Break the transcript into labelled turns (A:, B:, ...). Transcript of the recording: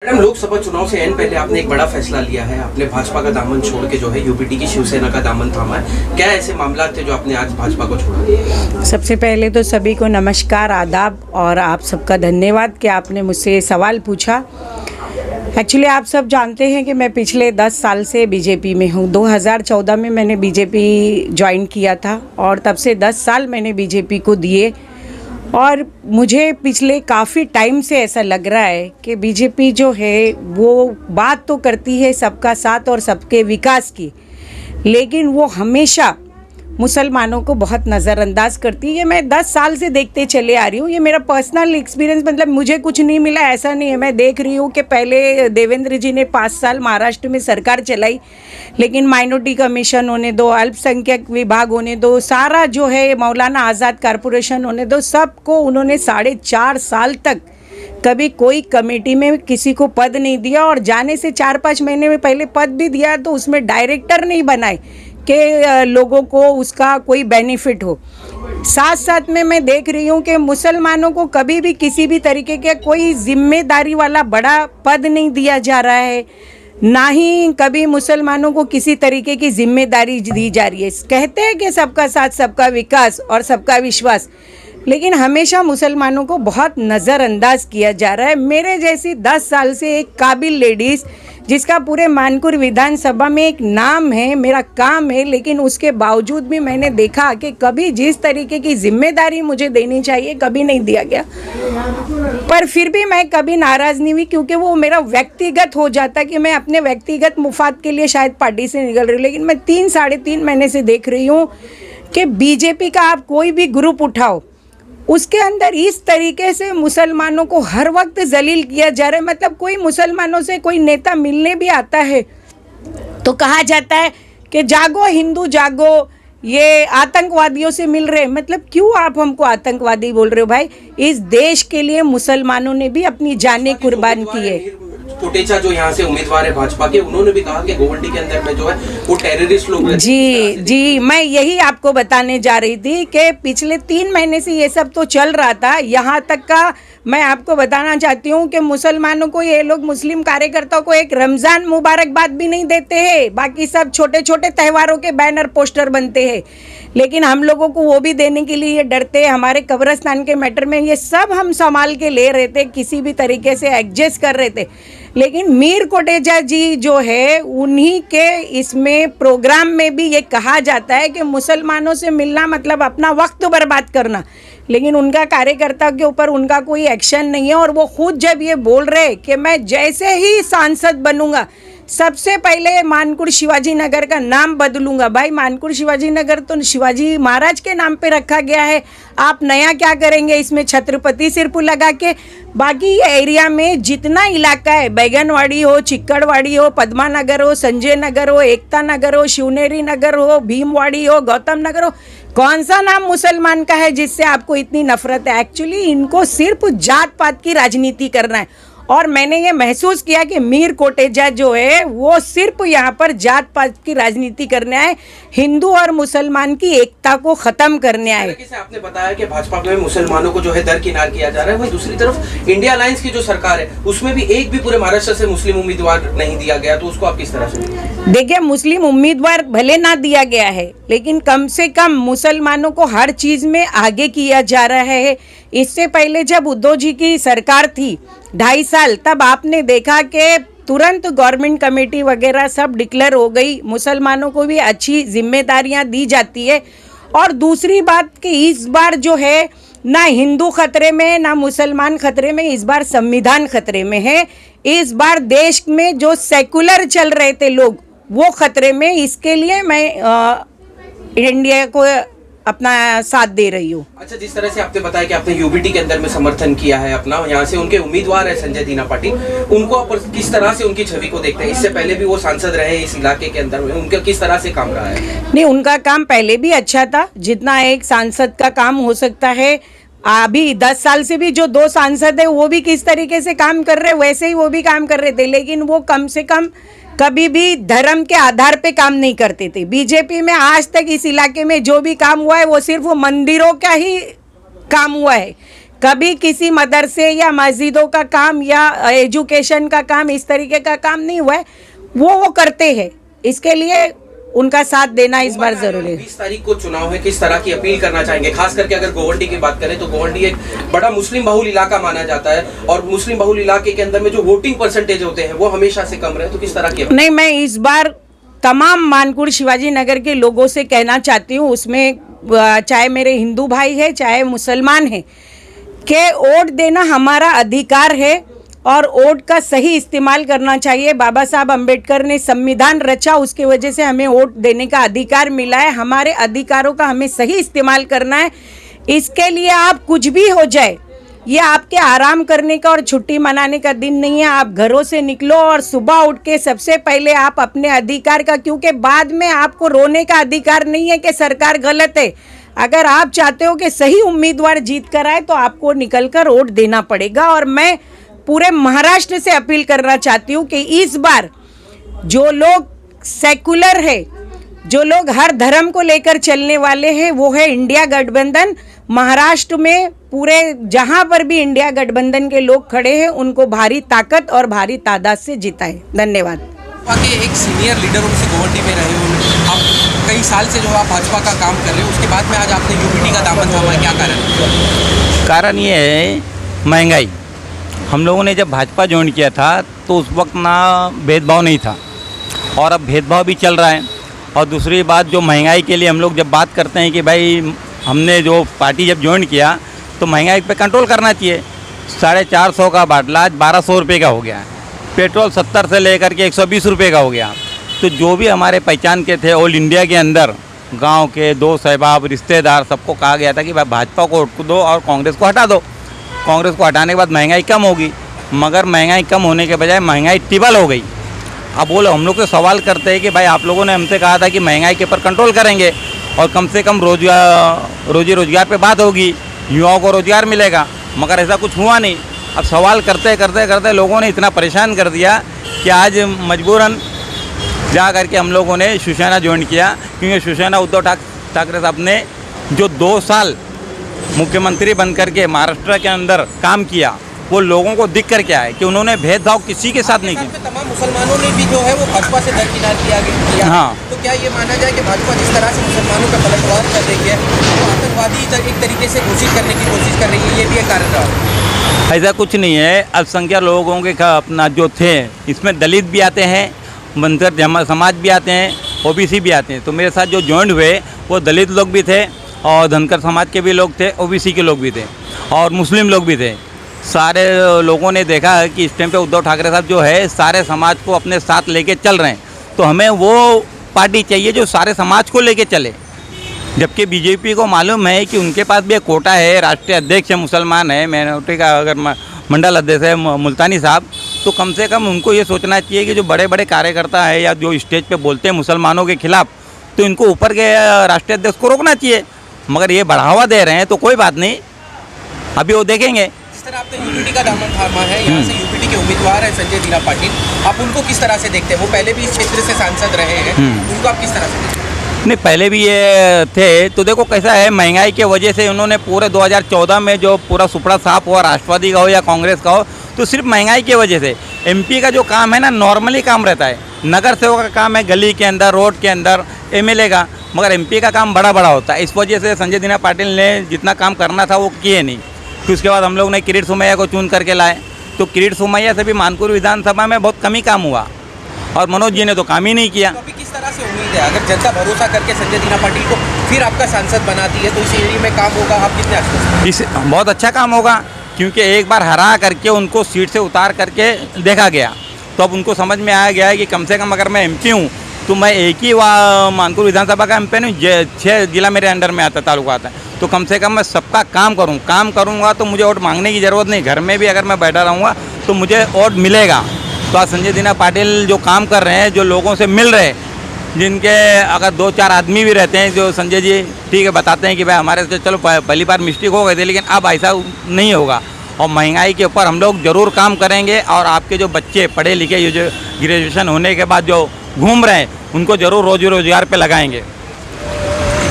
A: Madam, Lok Sabha चुनाव से N पहले आपने एक बड़ा फैसला लिया है। आपने भाजपा का दामन छोड़ के जो है यूपीटी की शिवसेना का दामन थामा है। क्या ऐसे मामला थे जो आपने आज भाजपा को छोड़ा?
B: सबसे पहले तो सभी को नमस्कार, आदाब और आप सबका धन्यवाद कि आपने मुझसे सवाल पूछा। एक्चुअली आप सब जानते हैं कि मैं पिछले 10 साल से बीजेपी में हूँ। 2014 में मैंने बीजेपी ज्वाइन किया था और तब से 10 साल मैंने बीजेपी को दिए। और मुझे पिछले काफ़ी टाइम से ऐसा लग रहा है कि बीजेपी जो है वो बात तो करती है सबका साथ और सबके विकास की, लेकिन वो हमेशा मुसलमानों को बहुत नज़रअंदाज करती है। मैं 10 साल से देखते चले आ रही हूँ। ये मेरा पर्सनल एक्सपीरियंस, मतलब मुझे कुछ नहीं मिला ऐसा नहीं है। मैं देख रही हूँ कि पहले देवेंद्र जी ने 5 साल महाराष्ट्र में सरकार चलाई, लेकिन माइनॉरिटी कमीशन होने दो, अल्पसंख्यक विभाग होने दो, सारा जो है मौलाना आज़ाद कॉरपोरेशन होने दो, सबको उन्होंने 4.5 साल तक कभी कोई कमेटी में किसी को पद नहीं दिया। और जाने से 4-5 महीने में पहले पद भी दिया तो उसमें डायरेक्टर नहीं बनाए कि लोगों को उसका कोई बेनिफिट हो। साथ साथ में मैं देख रही हूँ कि मुसलमानों को कभी भी किसी भी तरीके के कोई जिम्मेदारी वाला बड़ा पद नहीं दिया जा रहा है, ना ही कभी मुसलमानों को किसी तरीके की जिम्मेदारी दी जा रही है। कहते हैं कि सबका साथ, सबका विकास और सबका विश्वास, लेकिन हमेशा मुसलमानों को बहुत नज़रअंदाज किया जा रहा है। मेरे जैसी 10 साल से एक काबिल लेडीज़ जिसका पूरे मानपुर विधानसभा में एक नाम है, मेरा काम है, लेकिन उसके बावजूद भी मैंने देखा कि कभी जिस तरीके की जिम्मेदारी मुझे देनी चाहिए कभी नहीं दिया गया। पर फिर भी मैं कभी नाराज़ नहीं हुई, क्योंकि वो मेरा व्यक्तिगत हो जाता कि मैं अपने व्यक्तिगत मुफाद के लिए शायद पार्टी से निकल रही हूँ। लेकिन मैं 3-3.5 महीने से देख रही हूँ कि बीजेपी का आप कोई भी ग्रुप उठाओ, उसके अंदर इस तरीके से मुसलमानों को हर वक्त जलील किया जा रहा है। मतलब कोई मुसलमानों से कोई नेता मिलने भी आता है तो कहा जाता है कि जागो हिंदू जागो, ये आतंकवादियों से मिल रहे हैं। मतलब क्यों आप हमको आतंकवादी बोल रहे हो भाई? इस देश के लिए मुसलमानों ने भी अपनी जानें कुर्बान की है।
A: कोटेचा जो यहाँ से उम्मीदवार है भाजपा के, उन्होंने भी कहा कि गोवंडी के अंदर में जो है वो टेररिस्ट लोग रहते हैं।
B: जी, मैं यही आपको बताने जा रही थी कि पिछले 3 महीने से ये सब तो चल रहा था। यहाँ तक का मैं आपको बताना चाहती हूँ कि मुसलमानों को, ये लोग मुस्लिम कार्यकर्ताओं को एक रमज़ान मुबारकबाद भी नहीं देते हैं। बाकी सब छोटे छोटे त्योहारों के बैनर पोस्टर बनते हैं, लेकिन हम लोगों को वो भी देने के लिए ये डरते हैं। हमारे कब्रिस्तान के मैटर में ये सब हम संभाल के ले रहे थे, किसी भी तरीके से एडजस्ट कर रहे थे। लेकिन मीर कोटेचा जी जो है, उन्हीं के इसमें प्रोग्राम में भी ये कहा जाता है कि मुसलमानों से मिलना मतलब अपना वक्त बर्बाद करना, लेकिन उनका कार्यकर्ता के ऊपर उनका कोई एक्शन नहीं है। और वो खुद जब ये बोल रहे कि मैं जैसे ही सांसद बनूंगा सबसे पहले मानकुर शिवाजी नगर का नाम बदलूंगा। भाई, मानकुर शिवाजी नगर तो शिवाजी महाराज के नाम पे रखा गया है, आप नया क्या करेंगे इसमें छत्रपति सिर्फ लगा के? बाकी एरिया में जितना इलाका है, बैगनवाड़ी हो, चिक्कड़वाड़ी हो, पद्मा नगर हो, संजय नगर हो, एकता नगर हो, शिवनेरी नगर हो, भीमवाड़ी हो, गौतम नगर हो, कौन सा नाम मुसलमान का है जिससे आपको इतनी नफरत है? एक्चुअली इनको सिर्फ जात पात की राजनीति करना है। और मैंने ये महसूस किया कि मीर कोटेचा जो है वो सिर्फ यहाँ पर जात पात की राजनीति करने आए, हिंदू और मुसलमान की एकता को खत्म करने आए।
A: जैसे आपने बताया कि भाजपा में मुसलमानों को जो है दरकिनार किया जा रहा है, वही दूसरी तरफ इंडिया अलायंस की जो सरकार है उसमें भी एक भी पूरे महाराष्ट्र से मुस्लिम उम्मीदवार नहीं दिया गया, तो उसको आप किस तरह से?
B: देखिए, मुस्लिम उम्मीदवार भले ना दिया गया है, लेकिन कम से कम मुसलमानों को हर चीज़ में आगे किया जा रहा है। इससे पहले जब उद्धव जी की सरकार थी 2.5 साल, तब आपने देखा कि तुरंत गवर्नमेंट कमेटी वगैरह सब डिक्लेयर हो गई, मुसलमानों को भी अच्छी जिम्मेदारियां दी जाती है। और दूसरी बात कि इस बार जो है ना हिंदू खतरे में ना मुसलमान खतरे में, इस बार संविधान खतरे में है। इस बार देश में जो सेकुलर चल रहे थे लोग वो खतरे में। इसके लिए मैं इंडिया को अपना साथ दे रही हूँ।
A: अच्छा, जिस तरह से आपने बताया कि आपने यूबीटी के अंदर में समर्थन किया है अपना, यहाँ से उनके उम्मीदवार है संजय दीना पाटिल, उनको आप किस तरह से उनकी छवि को देखते हैं? इससे पहले भी वो सांसद रहे इस इलाके के अंदर में, उनका किस तरह से काम रहा है?
B: नहीं, उनका काम पहले भी अच्छा था, जितना एक सांसद का काम हो सकता है। अभी 10 साल से भी जो 2 सांसद है वो भी किस तरीके से काम कर रहे, वैसे ही वो भी काम कर रहे थे। लेकिन वो कम से कम कभी भी धर्म के आधार पे काम नहीं करते थे। बीजेपी में आज तक इस इलाके में जो भी काम हुआ है वो सिर्फ मंदिरों का ही काम हुआ है। कभी किसी मदरसे या मस्जिदों का काम या एजुकेशन का काम इस तरीके का काम नहीं हुआ है, वो करते हैं। इसके लिए उनका साथ देना इस बार जरूरी है।
A: 20 तारीख को चुनाव है, किस तरह की अपील करना चाहेंगे? खास करके अगर गोवंडी की बात करें तो गोवंडी एक बड़ा मुस्लिम बहुल इलाका माना जाता है और मुस्लिम बहुल इलाके के अंदर में जो वोटिंग परसेंटेज होते हैं वो हमेशा से कम रहे, तो किस तरह की?
B: नहीं, मैं इस बार तमाम मानकुड़ शिवाजी नगर के लोगों से कहना चाहती हूँ, उसमें चाहे मेरे हिंदू भाई है चाहे मुसलमान है, कि वोट देना हमारा अधिकार है और वोट का सही इस्तेमाल करना चाहिए। बाबा साहब अम्बेडकर ने संविधान रचा, उसकी वजह से हमें वोट देने का अधिकार मिला है। हमारे अधिकारों का हमें सही इस्तेमाल करना है। इसके लिए आप कुछ भी हो जाए, ये आपके आराम करने का और छुट्टी मनाने का दिन नहीं है। आप घरों से निकलो और सुबह उठ के सबसे पहले आप अपने अधिकार का, क्योंकि बाद में आपको रोने का अधिकार नहीं है कि सरकार गलत है। अगर आप चाहते हो कि सही उम्मीदवार जीत कर आए तो आपको निकलकर वोट देना पड़ेगा। और मैं पूरे महाराष्ट्र से अपील करना चाहती हूँ कि इस बार जो लोग सेकुलर है, जो लोग हर धर्म को लेकर चलने वाले हैं, वो है इंडिया गठबंधन। महाराष्ट्र में पूरे जहां पर भी इंडिया गठबंधन के लोग खड़े हैं, उनको भारी ताकत और भारी तादाद से जिताएं। धन्यवाद।
C: के एक सीनियर लीडरों से गोवंडी में रहे हो आप, कई साल से जो आप भाजपा का काम कर रहे हो, उसके बाद में आज आपने यूपीटी का दामन थामा है, क्या कारण?
D: कारण ये है महंगाई। हम लोगों ने जब भाजपा ज्वाइन किया था तो उस वक्त ना भेदभाव नहीं था और अब भेदभाव भी चल रहा है। और दूसरी बात, जो महंगाई के लिए हम लोग जब बात करते हैं कि भाई हमने जो पार्टी जब ज्वाइन किया तो महंगाई पे कंट्रोल करना चाहिए। 450 का बाटला आज 1200 रुपये का हो गया है। पेट्रोल 70 से लेकर के 120 रुपये का हो गया। तो जो भी हमारे पहचान के थे ऑल इंडिया के अंदर, गांव के दोस्त अहबाब रिश्तेदार, सबको कहा गया था कि भाई भाजपा को वोट दो और कांग्रेस को हटा दो। कांग्रेस को हटाने के बाद महंगाई कम होगी, मगर महंगाई कम होने के बजाय महंगाई टिबल हो गई। अब वो हम लोग से सवाल करते हैं कि भाई आप लोगों ने हमसे कहा था कि महंगाई के ऊपर कंट्रोल करेंगे और कम से कम रोजी रोजगार पे बात होगी, युवाओं को रोजगार मिलेगा, मगर ऐसा कुछ हुआ नहीं। अब सवाल करते करते करते लोगों ने इतना परेशान कर दिया कि आज मजबूरन जा करके हम लोगों ने शिवसेना ज्वाइन किया, क्योंकि शिवसेना उद्धव ठाकरे साहब ने जो 2 साल मुख्यमंत्री बन करके महाराष्ट्र के अंदर काम किया, वो लोगों को दिख कर के आए कि उन्होंने भेदभाव किसी के साथ नहीं किया।
C: तमाम मुसलमानों ने भी जो है वो भाजपा से दरकिनार किया।
D: हाँ।
C: तो क्या ये माना जाए कि भाजपा जिस तरह से मुसलमानों का पलटवार कर रही है, वो आतंकवादी एक तरीके से घोषित करने की कोशिश कर रही है, ये भी एक कारण रहा?
D: ऐसा कुछ नहीं है। अल्पसंख्यक लोगों के अपना जो थे, इसमें दलित भी आते हैं, बंजर समाज भी आते हैं, ओबीसी भी आते हैं। तो मेरे साथ जो ज्वाइन हुए वो दलित लोग भी थे और धनकर समाज के भी लोग थे, ओबीसी के लोग भी थे और मुस्लिम लोग भी थे। सारे लोगों ने देखा है कि इस टाइम पे उद्धव ठाकरे साहब जो है सारे समाज को अपने साथ लेके चल रहे हैं। तो हमें वो पार्टी चाहिए जो सारे समाज को लेके चले। जबकि बीजेपी को मालूम है कि उनके पास भी एक कोटा है, राष्ट्रीय अध्यक्ष है, मुसलमान है, माइनॉरिटी का अगर मंडल अध्यक्ष है मुल्तानी साहब, तो कम से कम उनको ये सोचना चाहिए कि जो बड़े बड़े कार्यकर्ता है या जो स्टेज पे बोलते हैं मुसलमानों के खिलाफ, तो इनको ऊपर के राष्ट्रीय अध्यक्ष को रोकना चाहिए। मगर ये बढ़ावा दे रहे हैं तो कोई बात नहीं, अभी वो देखेंगे।
C: जिस तरह आपने यूपीटी का दामन थामा है, यहाँ से यूपीटी के उम्मीदवार हैं संजय दीना पाटिल, आप उनको किस तरह से देखते हैं? वो पहले भी इस क्षेत्र से सांसद रहे हैं, उनको आप किस तरह से देखते हैं?
D: नहीं, पहले भी ये थे। तो देखो कैसा है, महंगाई के वजह से उन्होंने पूरे 2014 में जो पूरा सुपड़ा साफ हुआ, राष्ट्रवादी का हो या कांग्रेस का हो, तो सिर्फ महंगाई की वजह से। एमपी का जो काम है ना, नॉर्मली काम रहता है, नगर सेवक का काम है गली के अंदर, रोड के अंदर, एमएलए का, मगर एमपी का काम बड़ा बड़ा होता है। इस वजह से संजय दीना पाटिल ने जितना काम करना था वो किए नहीं। फिर उसके बाद हम लोग ने किरीट सोमैया को चुन करके लाए, तो किरीट सोमैया से भी मानपुर विधानसभा में बहुत कम ही काम हुआ और मनोज जी ने तो काम ही नहीं किया।
C: तो अभी किस तरह से उम्मीद है, अगर जनता भरोसा करके संजय दीना पाटिल को फिर आपका सांसद बनाती है तो इस एरिया में काम होगा? आप कितने आश्वस्त?
D: इस बहुत अच्छा काम होगा, क्योंकि एक बार हरा करके उनको सीट से उतार करके देखा गया, तो अब उनको समझ में आया गया है कि कम से कम अगर मैं एमपी हूँ तो मैं एक ही मानपुर विधानसभा का एमपी नहीं, 6 जिला मेरे अंडर में आता, तालुका आता है, तो कम से कम मैं सबका काम करूँगा तो मुझे वोट मांगने की ज़रूरत नहीं। घर में भी अगर मैं बैठा रहूँगा तो मुझे वोट मिलेगा। तो आज संजय दीना पाटिल जो काम कर रहे हैं, जो लोगों से मिल रहे हैं, जिनके अगर 2-4 आदमी भी रहते हैं जो संजय जी ठीक है बताते हैं कि भाई हमारे से चलो पहली बार मिस्टेक हो गई थी, लेकिन अब ऐसा नहीं होगा और महंगाई के ऊपर हम लोग ज़रूर काम करेंगे। और आपके जो बच्चे पढ़े लिखे, ये जो ग्रेजुएशन होने के बाद जो घूम रहे हैं, उनको ज़रूर रोजी रोजगार पे लगाएंगे।